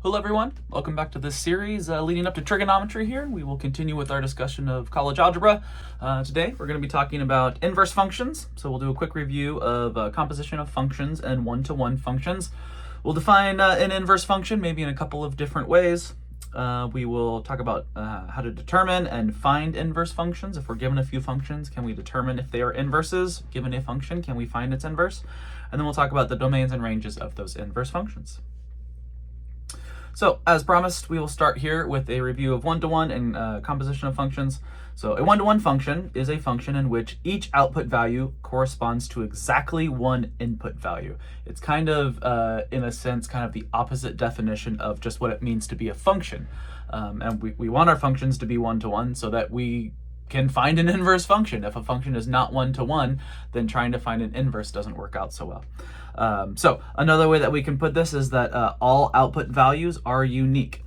Hello everyone, welcome back to this series leading up to trigonometry here. We will continue with our discussion of college algebra. Today we're going to be talking about inverse functions. So we'll do a quick review of composition of functions and one-to-one functions. We'll define an inverse function maybe in a couple of different ways. We will talk about how to determine and find inverse functions. If we're given a few functions, can we determine if they are inverses? Given a function, can we find its inverse? And then we'll talk about the domains and ranges of those inverse functions. So, as promised, we will start here with a review of one-to-one and composition of functions. So, a one-to-one function is a function in which each output value corresponds to exactly one input value. It's kind of, in a sense, kind of the opposite definition of just what it means to be a function. And we want our functions to be one-to-one so that we can find an inverse function. If a function is not one-to-one, then trying to find an inverse doesn't work out so well. So another way that we can put this is that all output values are unique.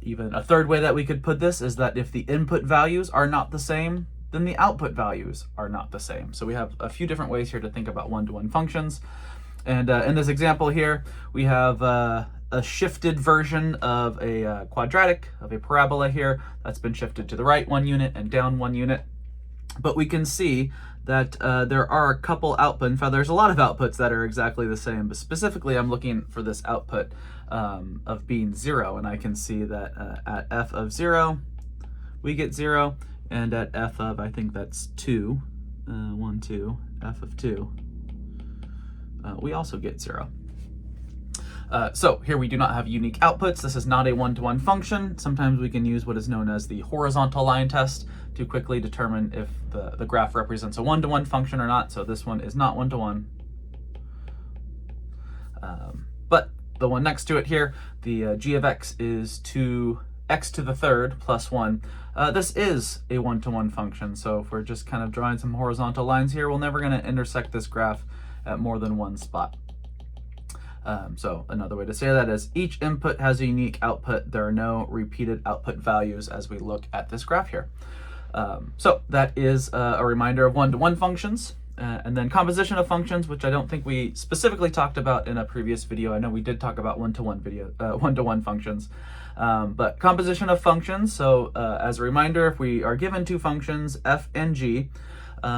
Even a third way that we could put this is that if the input values are not the same, then the output values are not the same. So we have a few different ways here to think about one-to-one functions. And in this example here, we have a shifted version of a quadratic, of a parabola here. That's been shifted to the right 1 unit and down 1 unit. But we can see that there are a couple output. In fact, there's a lot of outputs that are exactly the same, but specifically I'm looking for this output of being 0, and I can see that at f of 0, we get 0, and at f of, I think that's 2, 1, 2, f of 2, we also get 0. So here we do not have unique outputs. This is not a one-to-one function. Sometimes we can use what is known as the horizontal line test to quickly determine if the graph represents a one-to-one function or not. So this one is not one-to-one. But the one next to it here, the g of x is 2x to the third plus 1. This is a one-to-one function. So if we're just kind of drawing some horizontal lines here, we're never going to intersect this graph at more than one spot. So another way to say that is each input has a unique output. There are no repeated output values as we look at this graph here. So that is a reminder of one-to-one functions. And then composition of functions, which I don't think we specifically talked about in a previous video. I know we did talk about one-to-one functions. But composition of functions, so as a reminder, if we are given two functions, f and g,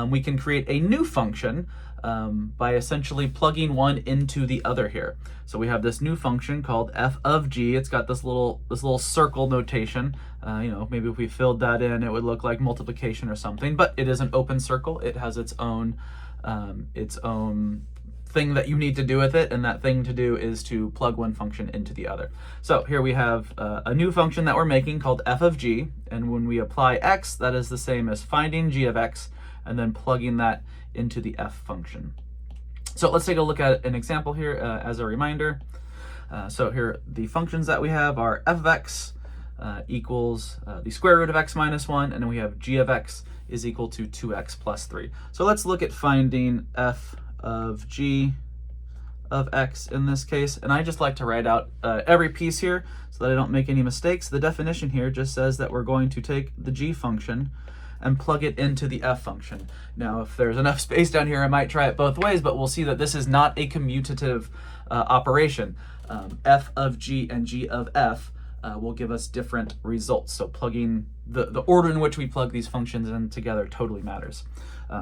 we can create a new function by essentially plugging one into the other here. So we have this new function called f of g. It's got this little circle notation. Maybe if we filled that in, it would look like multiplication or something. But it is an open circle. It has its own thing that you need to do with it, and that thing to do is to plug one function into the other. So here we have a new function that we're making called f of g, and when we apply x, that is the same as finding g of x and then plugging that into the f function. So let's take a look at an example here as a reminder. So here the functions that we have are f of x equals the square root of x minus 1, and then we have g of x is equal to 2x plus 3. So let's look at finding f of g of x in this case, and I just like to write out every piece here so that I don't make any mistakes. The definition here just says that we're going to take the g function and plug it into the f function. Now, if there's enough space down here, I might try it both ways, but we'll see that this is not a commutative operation. F of g and g of f will give us different results. So plugging the order in which we plug these functions in together totally matters.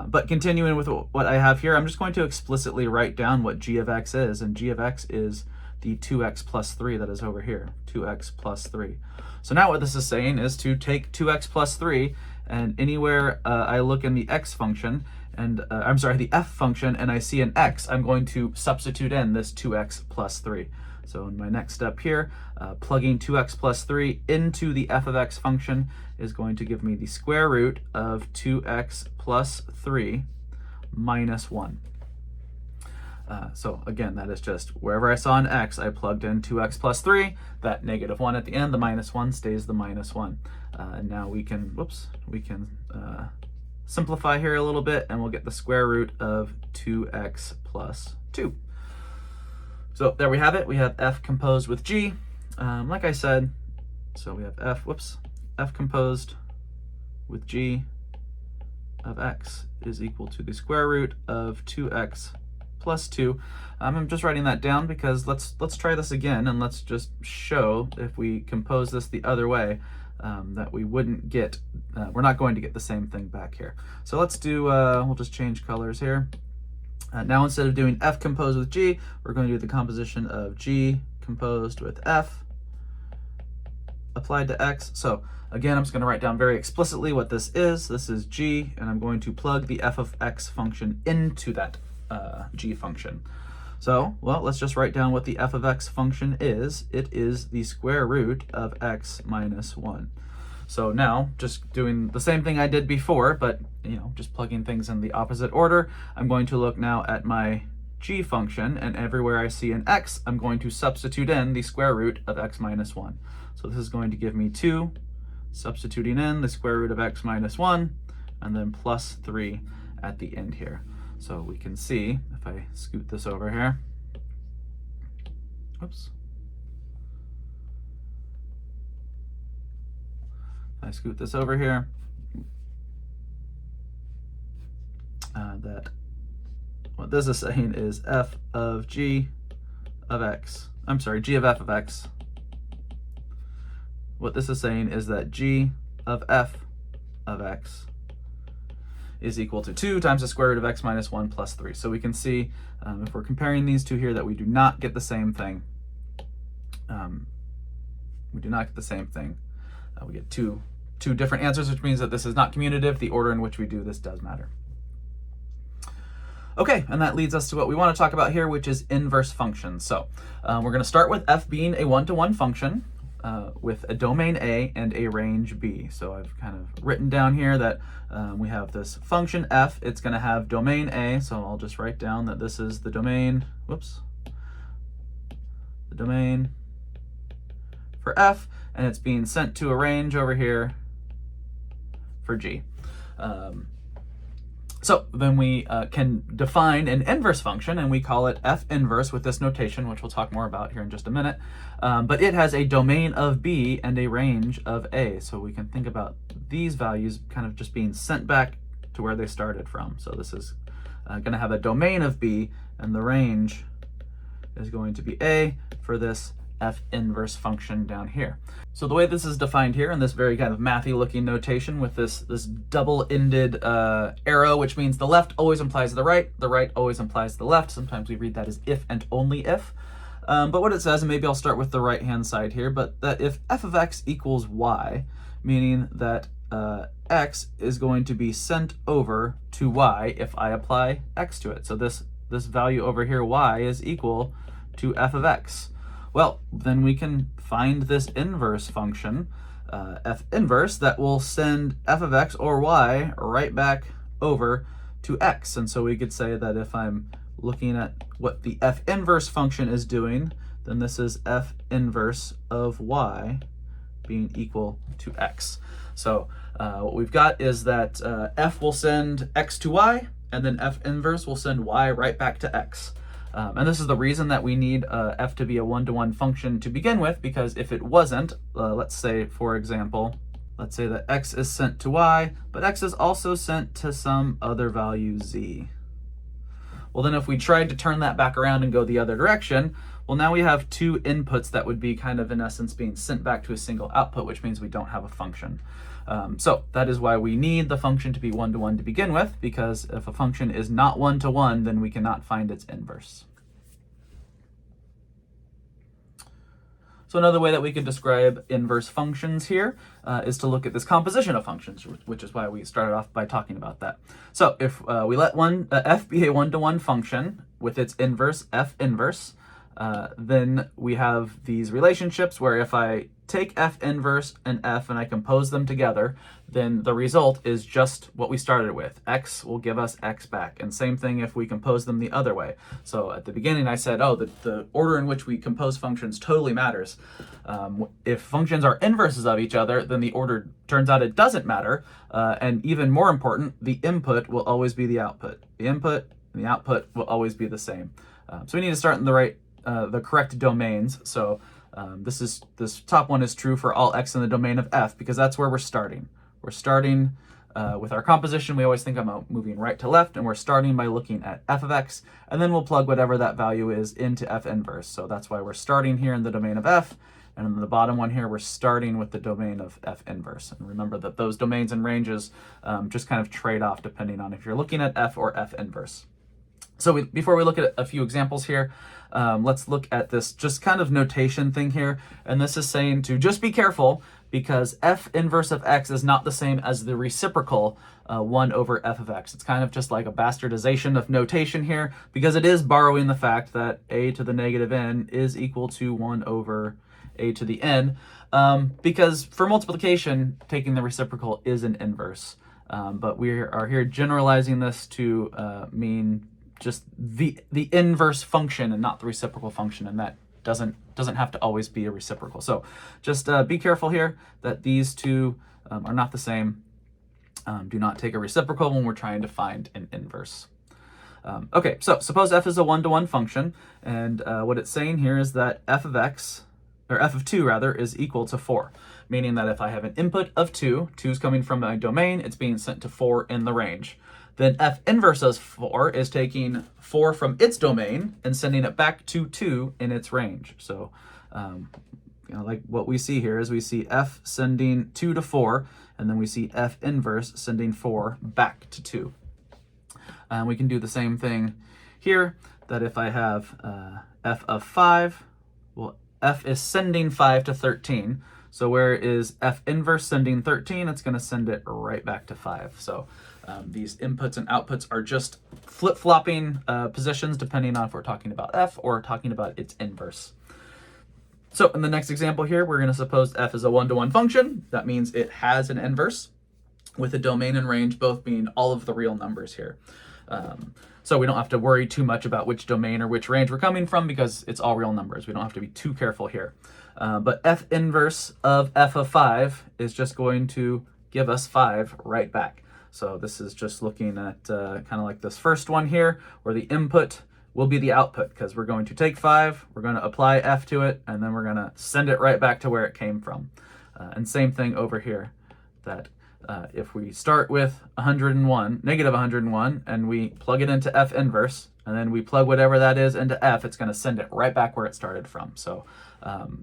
But continuing with what I have here, I'm just going to explicitly write down what g of x is, and g of x is the 2x plus 3 that is over here, 2x plus 3. So now what this is saying is to take 2x plus 3, and anywhere I look in the x function, and the f function, and I see an x, I'm going to substitute in this 2x plus 3. So in my next step here, plugging 2x plus 3 into the f of x function is going to give me the square root of 2x plus 3 minus 1. So again, that is just wherever I saw an x, I plugged in 2x plus 3, that negative 1 at the end, the minus 1 stays the minus 1. And now we can, simplify here a little bit, and we'll get the square root of 2x plus 2. So there we have it. We have f composed with g, like I said. So we have f composed with g of x is equal to the square root of 2x plus 2. I'm just writing that down because let's try this again, and let's just show if we compose this the other way that we wouldn't get, we're not going to get the same thing back here. So let's do, we'll just change colors here. Now instead of doing F composed with G, we're going to do the composition of G composed with F applied to X. So again, I'm just going to write down very explicitly what this is. This is G, and I'm going to plug the f of x function into that G function. So, well, let's just write down what the f of x function is. It is the square root of x minus 1. So now, just doing the same thing I did before, but just plugging things in the opposite order, I'm going to look now at my G function, and everywhere I see an x, I'm going to substitute in the square root of x minus 1. So this is going to give me 2, substituting in the square root of x minus 1, and then plus 3 at the end here. So we can see, if I scoot this over here, oops. If I scoot this over here, that what this is saying is f of g of x, I'm sorry, g of f of x. What this is saying is that g of f of x is equal to 2 times the square root of x minus 1 plus 3. So we can see, if we're comparing these two here, that we do not get the same thing. We do not get the same thing. We get two different answers, which means that this is not commutative. The order in which we do this does matter. Okay, and that leads us to what we want to talk about here, which is inverse functions. So we're going to start with f being a one-to-one function with a domain A and a range B. So I've kind of written down here that we have this function f. It's going to have domain A, so I'll just write down that this is the domain, whoops, the domain for f, and it's being sent to a range over here for G. So then we can define an inverse function, and we call it f inverse with this notation, which we'll talk more about here in just a minute. But it has a domain of B and a range of A. So we can think about these values kind of just being sent back to where they started from. So this is going to have a domain of B, and the range is going to be A for this f inverse function down here. So the way this is defined here in this very kind of mathy looking notation with this double-ended arrow, which means the left always implies the right always implies the left. Sometimes we read that as if and only if. But what it says, and maybe I'll start with the right hand side here, but that if f of x equals y, meaning that x is going to be sent over to y if I apply x to it. So this value over here, y, is equal to f of x. Well, then we can find this inverse function, f inverse, that will send f of x or y right back over to x. And so we could say that if I'm looking at what the f inverse function is doing, then this is f inverse of y being equal to x. So what we've got is that f will send x to y, and then f inverse will send y right back to x. And this is the reason that we need f to be a one-to-one function to begin with, because if it wasn't, let's say, for example, let's say that x is sent to y, but x is also sent to some other value z. Well, then if we tried to turn that back around and go the other direction, well, now we have two inputs that would be kind of, in essence, being sent back to a single output, which means we don't have a function. So that is why we need the function to be one-to-one to begin with, because if a function is not one-to-one, then we cannot find its inverse. So another way that we could describe inverse functions here is to look at this composition of functions, which is why we started off by talking about that. So if we let f be a one-to-one function with its inverse, f inverse, then we have these relationships where if I take f inverse and f and I compose them together, then the result is just what we started with. X will give us x back. And same thing if we compose them the other way. So at the beginning I said, oh, the order in which we compose functions totally matters. If functions are inverses of each other, then the order turns out it doesn't matter. And even more important, the input will always be the output. The input and the output will always be the same. So we need to start in the correct domains. So this top one is true for all x in the domain of f, because that's where we're starting. We're starting with our composition, we always think about moving right to left, and we're starting by looking at f of x, and then we'll plug whatever that value is into f inverse. So that's why we're starting here in the domain of f, and in the bottom one here, we're starting with the domain of f inverse. And remember that those domains and ranges just kind of trade off depending on if you're looking at f or f inverse. So before we look at a few examples here, let's look at this just kind of notation thing here. And this is saying to just be careful, because f inverse of x is not the same as the reciprocal 1 over f of x. It's kind of just like a bastardization of notation here, because it is borrowing the fact that a to the negative n is equal to 1 over a to the n, because for multiplication, taking the reciprocal is an inverse. But we are here generalizing this to mean just the inverse function and not the reciprocal function, and that doesn't have to always be a reciprocal. So just be careful here that these two are not the same. Do not take a reciprocal when we're trying to find an inverse. Okay, so suppose f is a one-to-one function, and what it's saying here is that f of x, or f of 2 rather, is equal to 4, meaning that if I have an input of 2, 2 is coming from my domain, it's being sent to 4 in the range. Then f inverse of 4 is taking 4 from its domain and sending it back to 2 in its range. So, like what we see here is we see f sending 2 to 4, and then we see f inverse sending 4 back to 2. And we can do the same thing here, that if I have f of 5, well, f is sending 5 to 13. So where is f inverse sending 13? It's going to send it right back to 5. So these inputs and outputs are just flip-flopping positions depending on if we're talking about f or talking about its inverse. So in the next example here, we're going to suppose f is a one-to-one function. That means it has an inverse, with a domain and range both being all of the real numbers here. So we don't have to worry too much about which domain or which range we're coming from, because it's all real numbers. We don't have to be too careful here. But f inverse of f of 5 is just going to give us 5 right back. So this is just looking at kind of like this first one here, where the input will be the output, because we're going to take 5, we're going to apply f to it, and then we're going to send it right back to where it came from. And same thing over here, that if we start with 101, negative 101, and we plug it into f inverse, and then we plug whatever that is into f, it's going to send it right back where it started from. So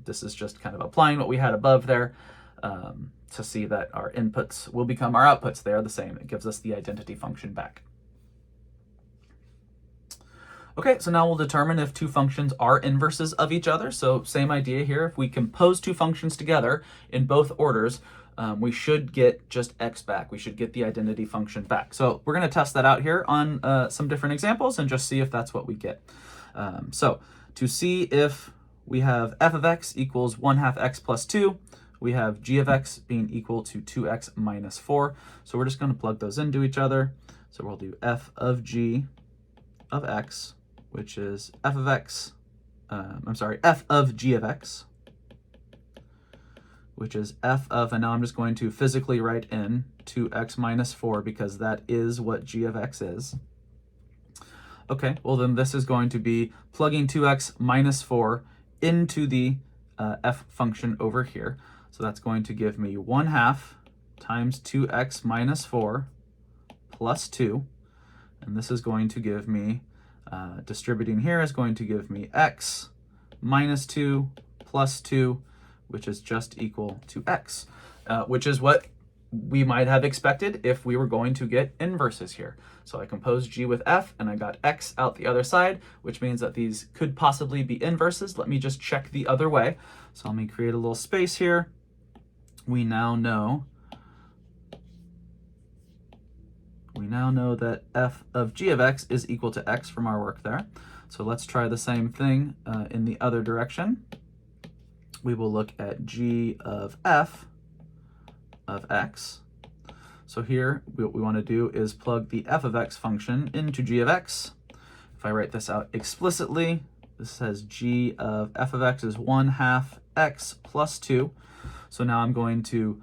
this is just kind of applying what we had above there to see that our inputs will become our outputs. They are the same. It gives us the identity function back. Okay, so now we'll determine if two functions are inverses of each other. So same idea here. If we compose two functions together in both orders, we should get just x back. We should get the identity function back. So we're going to test that out here on some different examples and just see if that's what we get. So to see if we have f of x equals 1/2 x plus 2, we have g of x being equal to 2x minus 4. So we're just going to plug those into each other. So we'll do f of g of x, which is f of x, f of g of x, which is f of, and now I'm just going to physically write in 2x minus 4, because that is what g of x is. Okay, well then this is going to be plugging 2x minus 4 into the f function over here. So that's going to give me 1/2 times 2x minus 4 plus 2. And this is going to give me, distributing here is going to give me x minus 2 plus 2, which is just equal to x, which is what we might have expected if we were going to get inverses here. So I composed g with f, and I got x out the other side, which means that these could possibly be inverses. Let me just check the other way. So let me create a little space here. We now know that f of g of x is equal to x from our work there. So let's try the same thing in the other direction. We will look at g of f of x. So here, what we want to do is plug the f of x function into g of x. If I write this out explicitly, this says g of f of x is 1/2 x plus 2. So now I'm going to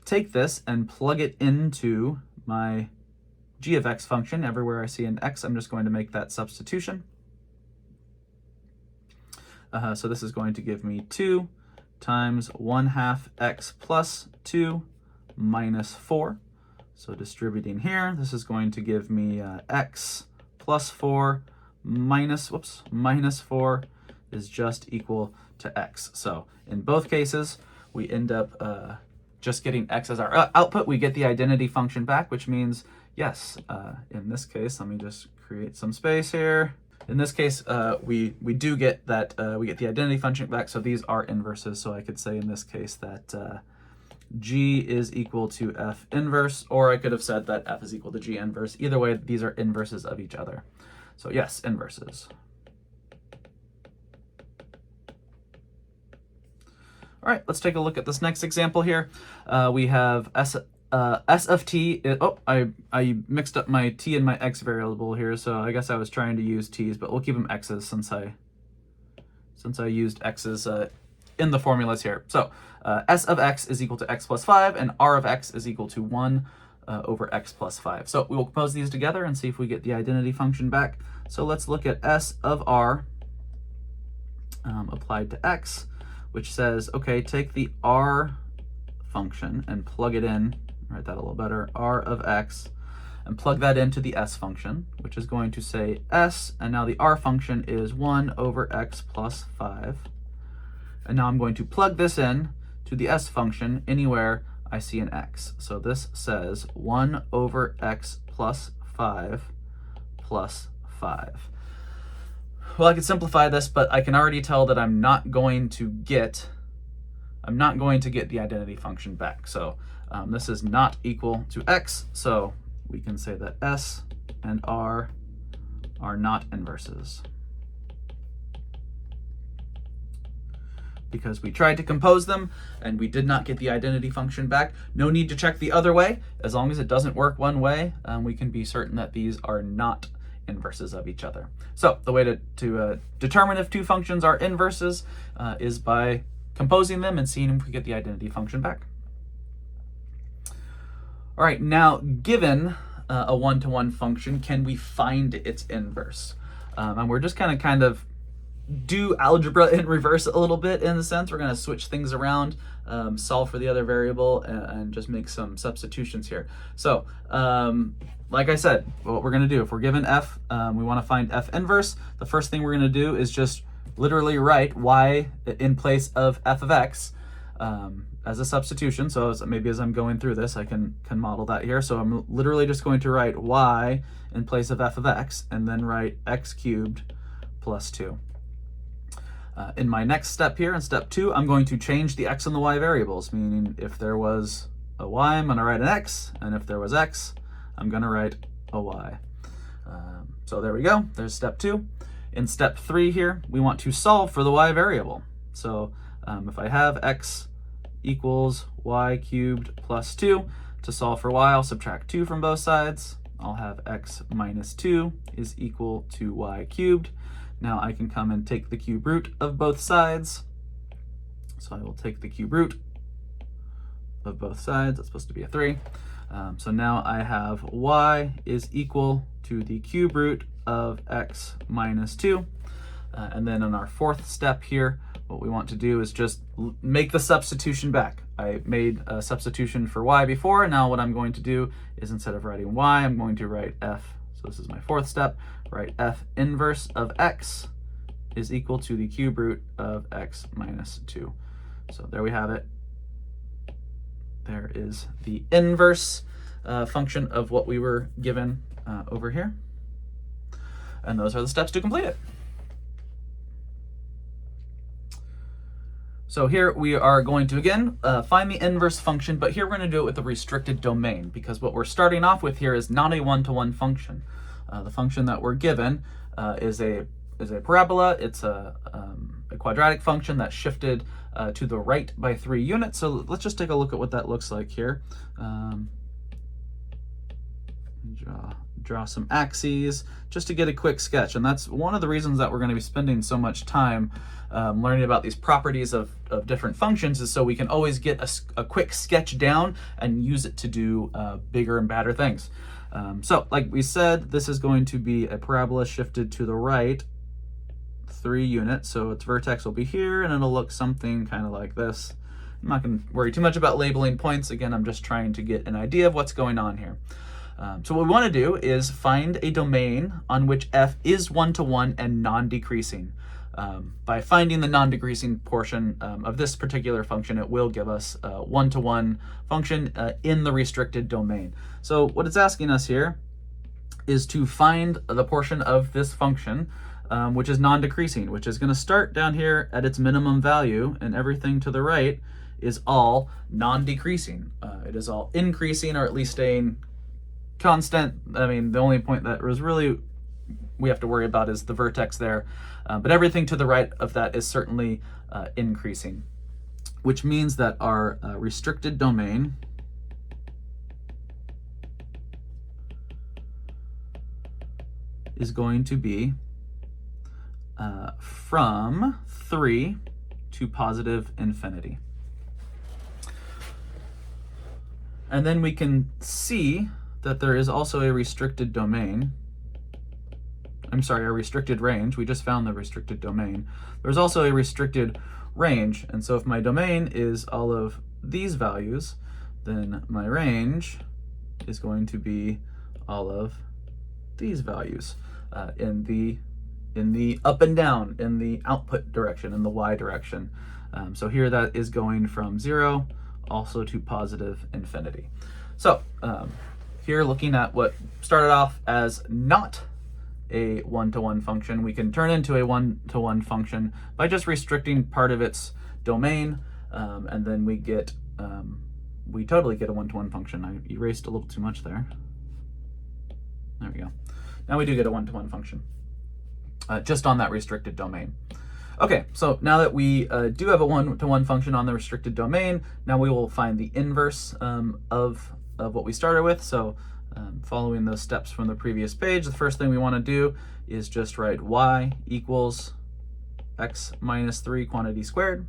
take this and plug it into my g of x function. Everywhere I see an x, I'm just going to make that substitution. So this is going to give me 2 times 1/2 x plus 2 minus 4. So distributing here, this is going to give me x plus 4 minus 4 is just equal to x. So in both cases, we end up just getting x as our output. We get the identity function back, which means, yes, in this case, let me just create some space here. In this case, we do get that, we get the identity function back, so these are inverses. So I could say in this case that G is equal to F inverse, or I could have said that F is equal to G inverse. Either way, these are inverses of each other. So yes, inverses. All right, let's take a look at this next example here. We have S of t. I mixed up my t and my x variable here, so I guess I was trying to use t's, but we'll keep them x's since I used x's in the formulas here. So S of x is equal to x plus 5, and R of x is equal to 1 over x plus 5. So we will compose these together and see if we get the identity function back. So let's look at S of R applied to x, which says, okay, take the R function and plug it in, write that a little better, R of x, and plug that into the S function, which is going to say S, and now the R function is 1 over x plus 5. And now I'm going to plug this in to the S function anywhere I see an x. So this says 1 over x plus 5 plus 5. Well, I could simplify this, but I can already tell that I'm not going to get the identity function back. So this is not equal to x, so we can say that S and R are not inverses. Because we tried to compose them and we did not get the identity function back. No need to check the other way. As long as it doesn't work one way, we can be certain that these are not inverses of each other. So the way to determine if two functions are inverses is by composing them and seeing if we get the identity function back. All right, now given a one-to-one function, can we find its inverse? And we're just kind of do algebra in reverse a little bit in the sense. We're going to switch things around, solve for the other variable, and just make some substitutions here. So like I said, what we're going to do, if we're given f, we want to find f inverse. The first thing we're going to do is just literally write y in place of f of x as a substitution. So maybe as I'm going through this, I can model that here. So I'm literally just going to write y in place of f of x, and then write x cubed plus 2. In my next step here, in step 2, I'm going to change the x and the y variables, meaning if there was a y, I'm going to write an x, and if there was x, I'm going to write a y. So there we go. There's step 2. In step 3 here, we want to solve for the y variable. So if I have x equals y cubed plus 2, to solve for y, I'll subtract 2 from both sides. I'll have x minus 2 is equal to y cubed. Now I can come and take the cube root of both sides. So I will take the cube root of both sides. That's supposed to be a 3. So now I have y is equal to the cube root of x minus 2. And then in our fourth step here, what we want to do is just make the substitution back. I made a substitution for y before. Now what I'm going to do is, instead of writing y, I'm going to write f. So this is my fourth step. Write f inverse of x is equal to the cube root of x minus 2. So there we have it. There is the inverse function of what we were given over here. And those are the steps to complete it. So here we are going to, again, find the inverse function, but here we're going to do it with a restricted domain, because what we're starting off with here is not a one-to-one function. The function that we're given is a parabola. It's a quadratic function that's shifted to the right by 3 units. So let's just take a look at what that looks like here. Draw some axes just to get a quick sketch. And that's one of the reasons that we're going to be spending so much time learning about these properties of different functions, is so we can always get a quick sketch down and use it to do bigger and badder things. So like we said, this is going to be a parabola shifted to the right 3 units. So its vertex will be here, and it'll look something kind of like this. I'm not going to worry too much about labeling points. Again, I'm just trying to get an idea of what's going on here. So what we want to do is find a domain on which f is one-to-one and non-decreasing. By finding the non-decreasing portion of this particular function, it will give us a one-to-one function in the restricted domain. So what it's asking us here is to find the portion of this function which is non-decreasing, which is going to start down here at its minimum value, and everything to the right is all non-decreasing. It is all increasing, or at least staying constant. I mean, the only point that was really we have to worry about is the vertex there, but everything to the right of that is certainly increasing, which means that our restricted domain is going to be from 3 to positive infinity. And then we can see that there is also a restricted domain. I'm sorry, a restricted range. We just found the restricted domain. There's also a restricted range. And so if my domain is all of these values, then my range is going to be all of these values in the up and down, in the output direction, in the y direction. So here that is going from 0 also to positive infinity. So here, looking at what started off as not a one-to-one function, we can turn into a one-to-one function by just restricting part of its domain, and then we totally get a one-to-one function. I erased a little too much there. There we go. Now we do get a one-to-one function just on that restricted domain. Okay, so now that we do have a one-to-one function on the restricted domain, now we will find the inverse of what we started with. So following those steps from the previous page, the first thing we want to do is just write y equals x minus 3 quantity squared.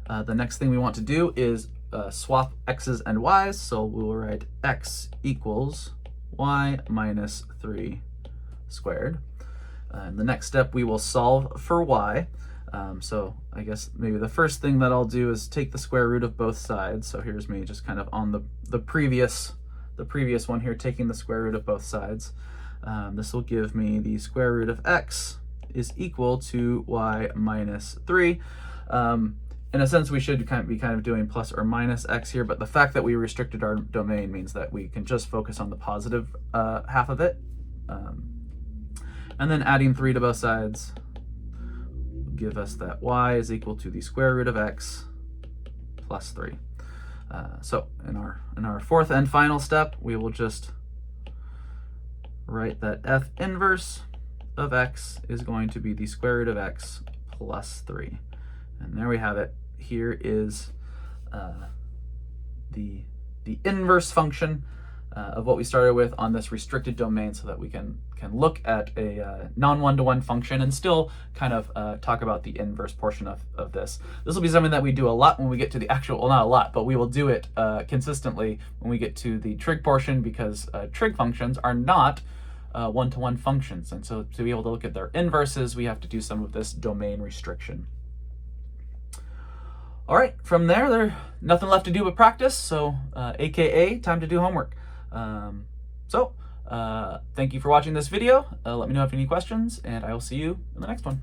The next thing we want to do is swap x's and y's, so we will write x equals y minus 3 squared. The next step, we will solve for y. So I guess maybe the first thing that I'll do is take the square root of both sides. So here's me just kind of on the previous one here, taking the square root of both sides. This will give me the square root of x is equal to y minus 3. In a sense, we should be kind of doing plus or minus x here, but the fact that we restricted our domain means that we can just focus on the positive half of it. And then adding 3 to both sides will give us that y is equal to the square root of x plus 3. So in our fourth and final step, we will just write that f inverse of x is going to be the square root of x plus 3. And there we have it. Here is the inverse function of what we started with on this restricted domain, so that we can look at a non-one-to-one function and still kind of talk about the inverse portion of this. This will be something that we do a lot when we get to the actual, well, not a lot, but we will do it consistently when we get to the trig portion, because trig functions are not one-to-one functions. And so to be able to look at their inverses, we have to do some of this domain restriction. All right, from there, there's nothing left to do but practice. So AKA time to do homework. Thank you for watching this video. Let me know if you have any questions, and I will see you in the next one.